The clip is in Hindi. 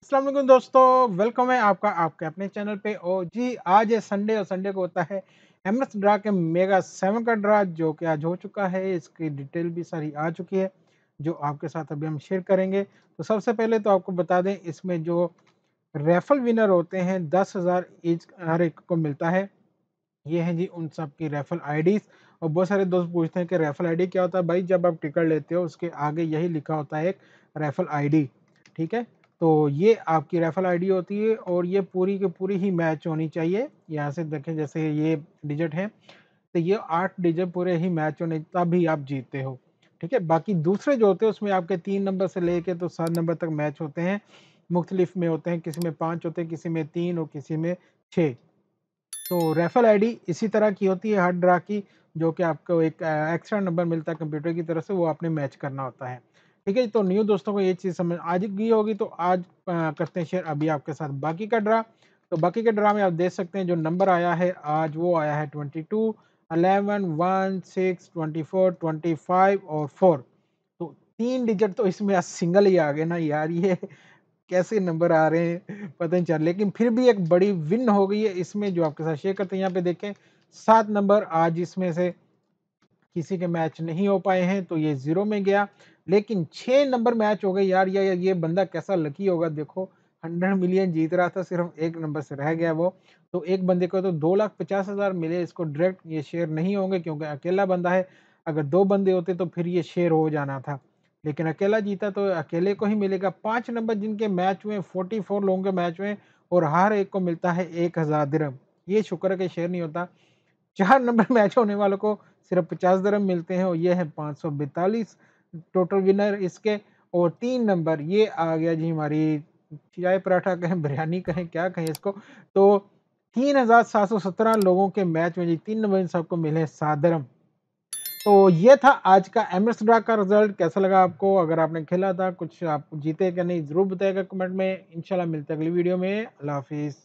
अस्सलाम वालेकुम दोस्तों, वेलकम है आपका आपके अपने चैनल पे। और जी आज है संडे और संडे को होता है एमएस ड्रा के मेगा 7 का ड्रा जो कि आज हो चुका है। इसकी डिटेल भी सारी आ चुकी है जो आपके साथ अभी हम शेयर करेंगे। तो सबसे पहले तो आपको बता दें, इसमें जो रैफल विनर होते हैं 10,000 ईच हर एक को मिलता है। ये हैं जी उन सब की रैफल आईडीज़। और बहुत सारे दोस्त पूछते हैं कि रैफल आईडी क्या होता है? भाई जब आप टिकट लेते हो उसके आगे यही लिखा होता है, एक रैफल आईडी, ठीक है? तो ये आपकी रैफल आईडी होती है और ये पूरी की पूरी ही मैच होनी चाहिए। यहाँ से देखें, जैसे ये डिजिट है, तो ये 8 डिजिट पूरे ही मैच होने तभी आप जीतते हो, ठीक है? बाकी दूसरे जो होते हैं उसमें आपके 3 नंबर से लेके तो 7 नंबर तक मैच होते हैं, मुख्तलिफ में होते हैं, किसी में 5 होते हैं, किसी में 3 और किसी में 6। तो रेफरल आईडी इसी तरह की होती है हर ड्रा की, जो कि आपको एक एक्स्ट्रा नंबर मिलता है कंप्यूटर की तरफ से, वो आपने मैच करना होता है। ठीक है, तो न्यू दोस्तों को ये चीज़ समझ आज गई होगी, तो आज करते हैं शेयर अभी आपके साथ बाकी का ड्रा। तो बाकी के ड्रा में आप देख सकते हैं जो नंबर आया है आज, वो आया है 22, 11, 1, 6, 24, 25 और 4। तो 3 डिजिट तो इसमें सिंगल ही आ गए ना यार, ये कैसे नंबर आ रहे हैं पता नहीं चल, लेकिन फिर भी एक बड़ी विन हो गई है इसमें जो आपके साथ शेयर करते हैं। यहाँ पे देखें 7 नंबर आज इसमें से किसी के मैच नहीं हो पाए हैं, तो ये 0 में गया। लेकिन 6 नंबर मैच हो गए यार, ये बंदा कैसा लकी होगा। देखो 100 मिलियन जीत रहा था, सिर्फ 1 नंबर से रह गया वो। तो एक बंदे को तो 2,50,000 मिले, इसको डायरेक्ट ये शेयर नहीं होंगे क्योंकि अकेला बंदा है। अगर 2 बंदे होते तो फिर ये शेयर हो जाना था। लेकिन अकेला जीता तो अकेले को ही मिलेगा। 5 नंबर जिनके मैच हुए, 44 लोगों के मैच हुए और हर एक को मिलता है 1000 दिरहम। ये शुक्र है कि शेयर नहीं होता। 4 नंबर मैच होने वालों को सिर्फ 50 दिरहम मिलते हैं और ये है 542 टोटल विनर इसके। और 3 नंबर ये आ गया जी हमारी चाय पराठा कहें, बिरयानी कहें, क्या कहें इसको। तो 3717 लोगों के मैच में जी 3 नंबर इन सबको मिले 7 दिरहम। तो ये था आज का एमएस ड्रा का रिजल्ट। कैसा लगा आपको? अगर आपने खेला था, कुछ आप जीते क्या नहीं, ज़रूर बताइएगा कमेंट में। इंशाल्लाह मिलते हैं अगली वीडियो में। अल्लाह हाफ़िज़।